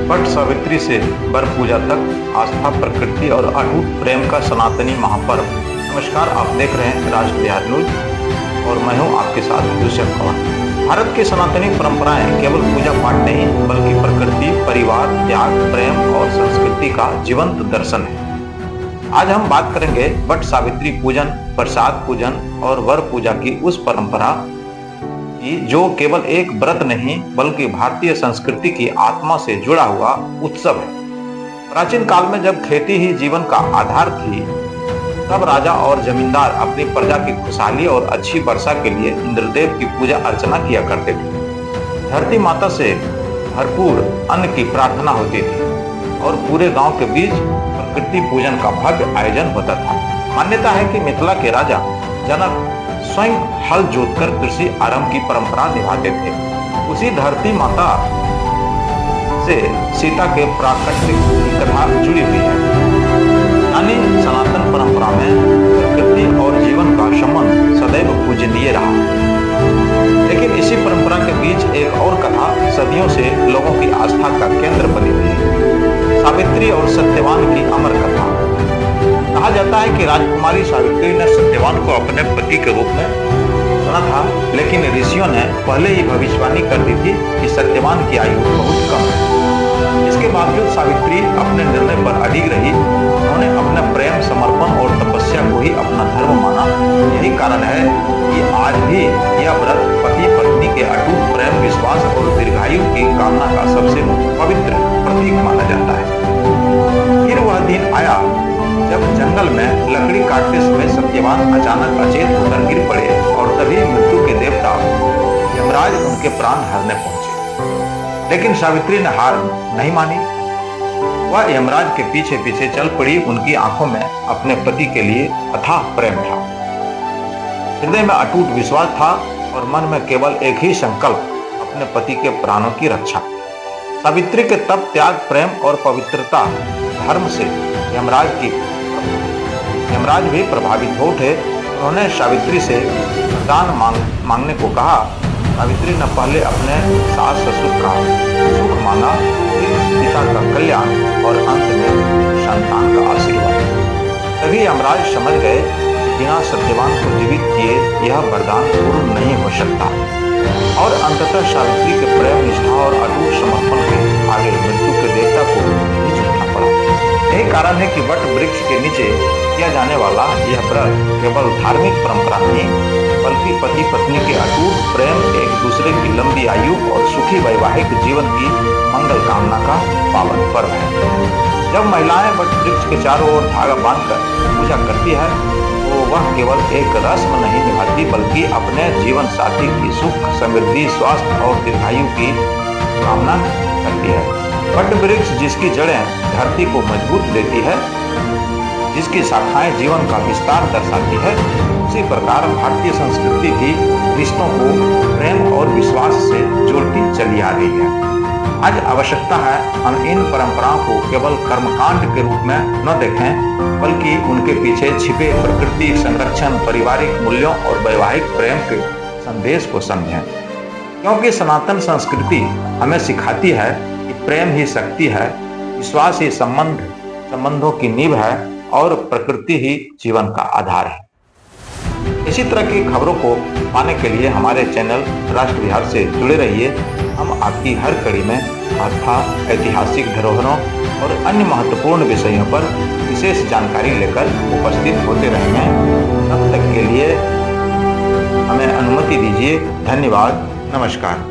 वट सावित्री से वर पूजा तक आस्था, प्रकृति और अटूट प्रेम का सनातनी महापर्व। नमस्कार, आप देख रहे हैं राष्ट्र बिहार न्यूज और मैं हूं आपके साथ दुष्यंत पवार। भारत की सनातनी परंपराएं केवल पूजा पाठ नहीं बल्कि प्रकृति, परिवार, त्याग, प्रेम और संस्कृति का जीवंत दर्शन है। आज हम बात करेंगे वट सावित्री पूजन, प्रसाद पूजन और वर पूजा की उस परंपरा जो केवल एक व्रत नहीं बल्कि भारतीय संस्कृति की आत्मा से जुड़ा हुआ उत्सव है। प्राचीन काल में जब खेती ही जीवन का आधार थी, तब राजा और जमींदार अपनी प्रजा की खुशहाली और अच्छी वर्षा के लिए इंद्रदेव की पूजा अर्चना किया करते थे। धरती माता से भरपूर अन्न की प्रार्थना होती थी और पूरे गांव के बीच प्रकृति पूजन का भव्य आयोजन होता था। मान्यता है कि मिथिला के राजा जनक स्वयं हल जोतकर कृषि आरंभ की परंपरा निभाते थे। उसी धरती माता से सीता के प्राकट्य की कथा जुड़ी हुई है। यानी सनातन परंपरा में प्रकृति और जीवन का संबंध सदैव पूजनीय रहा। लेकिन इसी परंपरा के बीच एक और कथा सदियों से लोगों की आस्था का केंद्र बनी हुई है, सावित्री और सत्यवान की अमर कथा। कहा जाता है कि राजकुमारी सावित्री ने सत्यवान को अपने पति के रूप में सुना था, लेकिन ऋषियों ने पहले ही भविष्यवाणी कर दी थी कि सत्यवान की आयु बहुत कम है। इसके बावजूद सावित्री अपने निर्णय पर अडिग रही। उन्होंने अपने प्रेम, समर्पण और तपस्या को ही अपना धर्म माना। यही कारण है कि आज भी यह व्रत पति पत्नी के अटूट प्रेम, विश्वास और दीर्घायु की कामना का सबसे पवित्र प्रतीक माना जाता है। फिर वह दिन आया जब जंगल में लकड़ी काटते समय सत्यवान अचानक अचेत होकर गिर पड़े और तभी मृत्यु के देवता यमराज उनके प्राण हरने पहुंचे। लेकिन सावित्री ने हार नहीं मानी। वह यमराज के पीछे पीछे चल पड़ी। उनकी आंखों में अपने पति के लिए अथाह प्रेम था, हृदय में अटूट विश्वास था और मन में केवल एक ही संकल्प, अपने पति के प्राणों की रक्षा। सावित्री के तप, त्याग, प्रेम और पवित्रता धर्म से यमराज भी प्रभावित हो उठे। उन्होंने सावित्री से वरदान मांगने को कहा। सावित्री ने पहले अपने सास ससुर का सुख मांगा, फिर पिता का कल्याण और अंत में संतान का आशीर्वाद। तभी यमराज समझ गए कि बिना सत्यवान को जीवित किए यह वरदान पूर्ण नहीं हो सकता और अंततः सावित्री के प्रेम, निष्ठा और अटूट समर्पण के आगे मृत्यु के देवता को ही झुकना पड़ा। यही कारण है कि वट वृक्ष के नीचे किया जाने वाला यह व्रत केवल धार्मिक परंपरा नहीं बल्कि पति पत्नी के अटूट प्रेम, एक दूसरे की लंबी आयु और सुखी वैवाहिक जीवन की मंगल कामना का पावन पर्व है। जब महिलाएं वट वृक्ष के चारों ओर धागा बांधकर पूजा करती है तो वह केवल एक रस्म नहीं निभाती बल्कि अपने जीवन साथी की सुख, समृद्धि, स्वास्थ्य और दीर्घायु की कामना करती है। वट वृक्ष जिसकी जड़ें धरती को मजबूत देती है, जिसकी शाखाएं जीवन का विस्तार दर्शाती है, उसी प्रकार भारतीय संस्कृति भी रिश्तों को प्रेम और विश्वास से जोड़ती चली आ रही है। आज आवश्यकता है हम इन परंपराओं को केवल कर्मकांड के रूप में न देखें बल्कि उनके पीछे छिपे प्रकृति संरक्षण, पारिवारिक मूल्यों और वैवाहिक प्रेम के संदेश को समझें। क्योंकि सनातन संस्कृति हमें सिखाती है कि प्रेम ही शक्ति है, विश्वास ही संबंधों की नींव है और प्रकृति ही जीवन का आधार है। इसी तरह की खबरों को पाने के लिए हमारे चैनल राष्ट्र बिहार से जुड़े रहिए। हम आपकी हर कड़ी में आस्था, ऐतिहासिक धरोहरों और अन्य महत्वपूर्ण विषयों पर विशेष जानकारी लेकर उपस्थित होते रहेंगे। तब तक के लिए हमें अनुमति दीजिए। धन्यवाद। नमस्कार।